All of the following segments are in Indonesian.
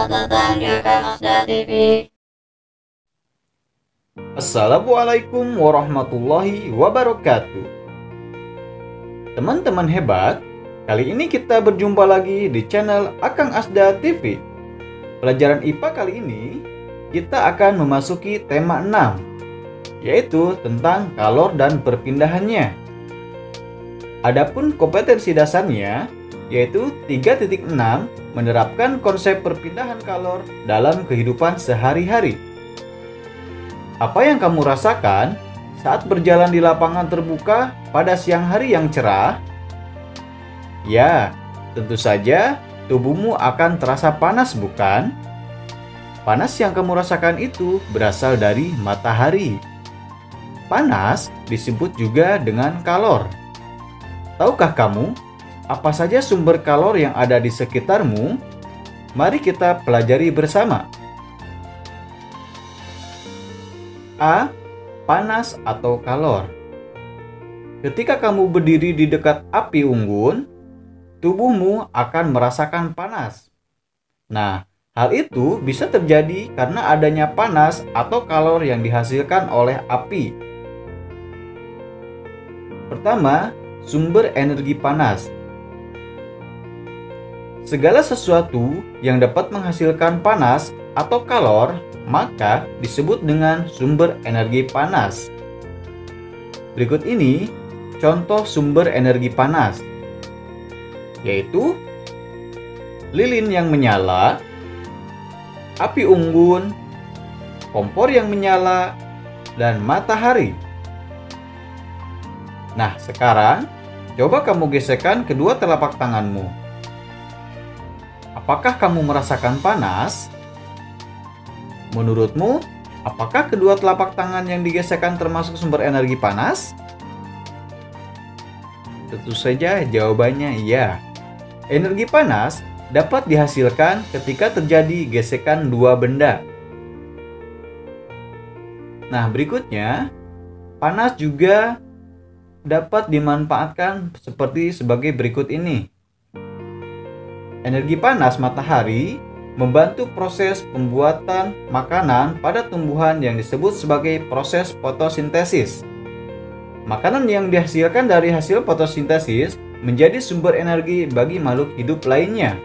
Selamat datang di Kamasda TV. Assalamualaikum warahmatullahi wabarakatuh. Teman-teman hebat, kali ini kita berjumpa lagi di channel Akang Asda TV. Pelajaran IPA kali ini kita akan memasuki tema 6, yaitu tentang kalor dan perpindahannya. Adapun kompetensi dasarnya yaitu 3.6 menerapkan konsep perpindahan kalor dalam kehidupan sehari-hari. Apa yang kamu rasakan saat berjalan di lapangan terbuka pada siang hari yang cerah? Ya, tentu saja tubuhmu akan terasa panas, bukan? Panas yang kamu rasakan itu berasal dari matahari. Panas disebut juga dengan kalor. Tahukah kamu apa saja sumber kalor yang ada di sekitarmu? Mari kita pelajari bersama. A. Panas atau kalor. Ketika kamu berdiri di dekat api unggun, tubuhmu akan merasakan panas. Nah, hal itu bisa terjadi karena adanya panas atau kalor yang dihasilkan oleh api. Pertama, sumber energi panas. Segala sesuatu yang dapat menghasilkan panas atau kalor, maka disebut dengan sumber energi panas. Berikut ini contoh sumber energi panas, yaitu lilin yang menyala, api unggun, kompor yang menyala, dan matahari. Nah, sekarang coba kamu gesekkan kedua telapak tanganmu. Apakah kamu merasakan panas? Menurutmu, apakah kedua telapak tangan yang digesekkan termasuk sumber energi panas? Tentu saja jawabannya iya. Energi panas dapat dihasilkan ketika terjadi gesekan dua benda. Nah, berikutnya, panas juga dapat dimanfaatkan sebagai berikut ini. Energi panas matahari membantu proses pembuatan makanan pada tumbuhan yang disebut sebagai proses fotosintesis. Makanan yang dihasilkan dari hasil fotosintesis menjadi sumber energi bagi makhluk hidup lainnya.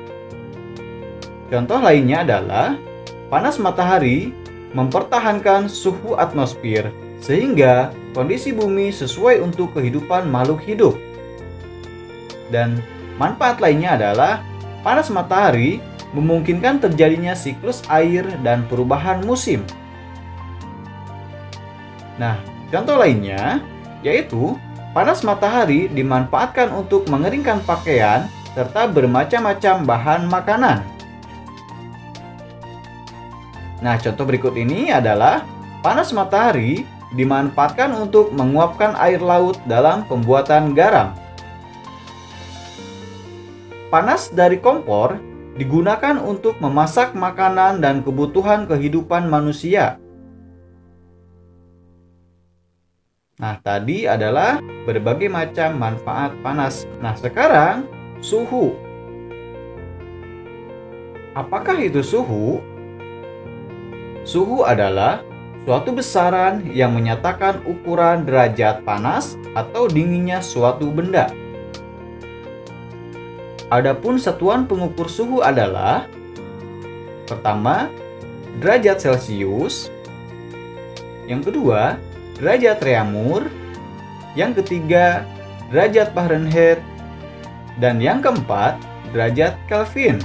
Contoh lainnya adalah panas matahari mempertahankan suhu atmosfer sehingga kondisi bumi sesuai untuk kehidupan makhluk hidup. Dan manfaat lainnya adalah panas matahari memungkinkan terjadinya siklus air dan perubahan musim. Nah, contoh lainnya yaitu panas matahari dimanfaatkan untuk mengeringkan pakaian serta bermacam-macam bahan makanan. Nah, contoh berikut ini adalah panas matahari dimanfaatkan untuk menguapkan air laut dalam pembuatan garam. Panas dari kompor digunakan untuk memasak makanan dan kebutuhan kehidupan manusia. Nah, tadi adalah berbagai macam manfaat panas. Nah, sekarang suhu. Apakah itu suhu? Suhu adalah suatu besaran yang menyatakan ukuran derajat panas atau dinginnya suatu benda. Adapun satuan pengukur suhu adalah pertama, derajat Celcius, yang kedua, derajat Reaumur, yang ketiga, derajat Fahrenheit, dan yang keempat, derajat Kelvin.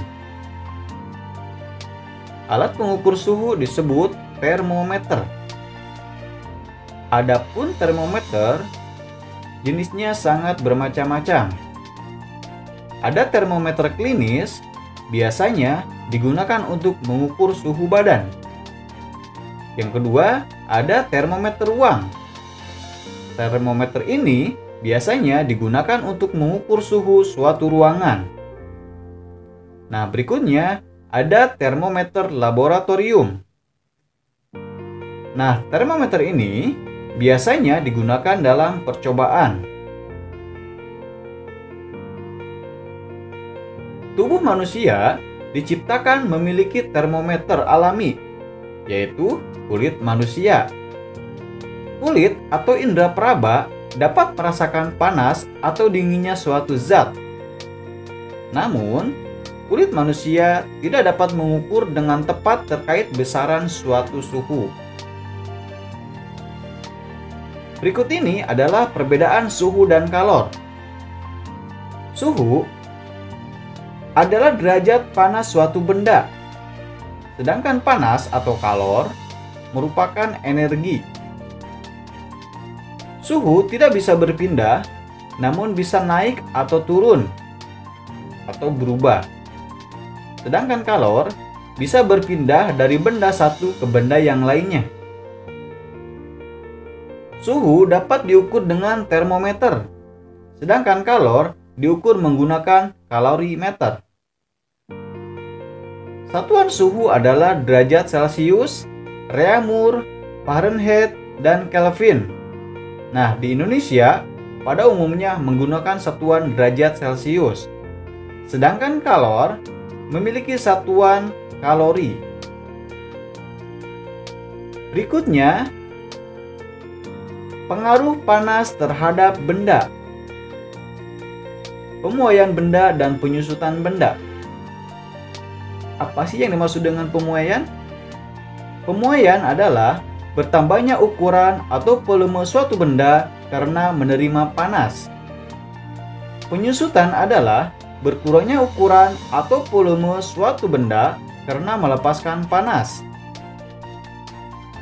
Alat pengukur suhu disebut termometer. Adapun termometer, jenisnya sangat bermacam-macam. Ada termometer klinis, biasanya digunakan untuk mengukur suhu badan. Yang kedua, ada termometer ruang. Termometer ini biasanya digunakan untuk mengukur suhu suatu ruangan. Nah, berikutnya ada termometer laboratorium. Nah, termometer ini biasanya digunakan dalam percobaan. Tubuh manusia diciptakan memiliki termometer alami, yaitu kulit manusia. Kulit atau indera peraba dapat merasakan panas atau dinginnya suatu zat. Namun, kulit manusia tidak dapat mengukur dengan tepat terkait besaran suatu suhu. Berikut ini adalah perbedaan suhu dan kalor. Suhu adalah derajat panas suatu benda, sedangkan panas atau kalor merupakan energi. Suhu tidak bisa berpindah, namun bisa naik atau turun, atau berubah. Sedangkan kalor bisa berpindah dari benda satu ke benda yang lainnya. Suhu dapat diukur dengan termometer, sedangkan kalor diukur menggunakan kalorimeter. Satuan suhu adalah derajat Celcius, Reaumur, Fahrenheit, dan Kelvin. Nah, di Indonesia pada umumnya menggunakan satuan derajat Celcius, sedangkan kalor memiliki satuan kalori. Berikutnya, pengaruh panas terhadap benda, pemuaian benda dan penyusutan benda. Apa sih yang dimaksud dengan pemuaian? Pemuaian adalah bertambahnya ukuran atau volume suatu benda karena menerima panas. Penyusutan adalah berkurangnya ukuran atau volume suatu benda karena melepaskan panas.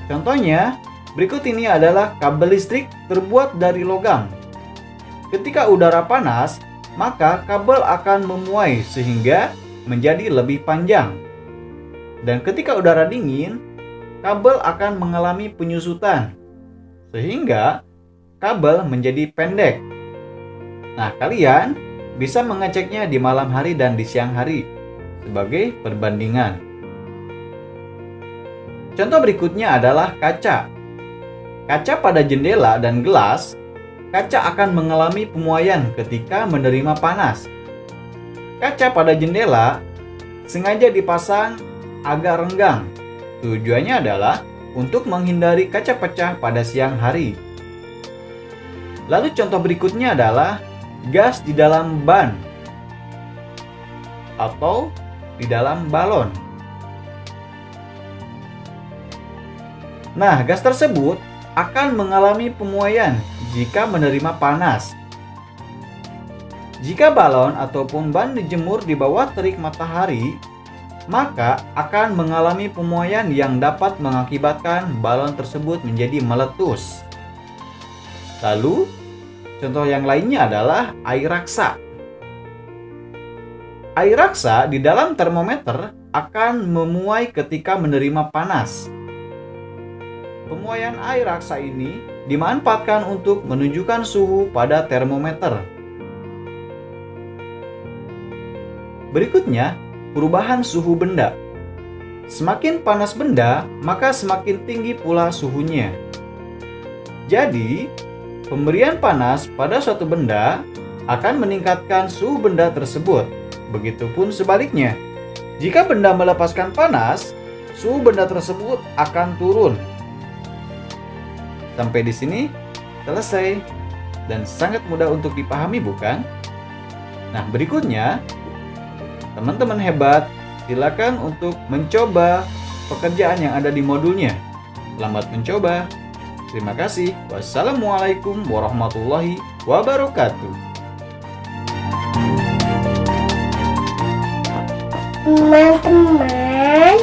Contohnya, berikut ini adalah kabel listrik terbuat dari logam. Ketika udara panas, maka kabel akan memuai sehingga menjadi lebih panjang. Dan ketika udara dingin, kabel akan mengalami penyusutan sehingga kabel menjadi pendek. Nah, kalian bisa mengeceknya di malam hari dan di siang hari sebagai perbandingan. Contoh berikutnya adalah kaca. Kaca pada jendela dan gelas, kaca akan mengalami pemuaian ketika menerima panas. Kaca pada jendela sengaja dipasang agak renggang. Tujuannya adalah untuk menghindari kaca pecah pada siang hari. Lalu contoh berikutnya adalah gas di dalam ban atau di dalam balon. Nah, gas tersebut akan mengalami pemuaian jika menerima panas. Jika balon ataupun ban dijemur di bawah terik matahari, maka akan mengalami pemuaian yang dapat mengakibatkan balon tersebut menjadi meletus. Lalu, contoh yang lainnya adalah air raksa. Air raksa di dalam termometer akan memuai ketika menerima panas. Pemuaian air raksa ini dimanfaatkan untuk menunjukkan suhu pada termometer. Berikutnya, perubahan suhu benda. Semakin panas benda, maka semakin tinggi pula suhunya. Jadi, pemberian panas pada suatu benda akan meningkatkan suhu benda tersebut. Begitupun sebaliknya. Jika benda melepaskan panas, suhu benda tersebut akan turun. Sampai di sini selesai dan sangat mudah untuk dipahami, bukan? Nah, berikutnya teman-teman hebat, silakan untuk mencoba pekerjaan yang ada di modulnya. Selamat mencoba. Terima kasih. Wassalamualaikum warahmatullahi wabarakatuh. Teman-teman,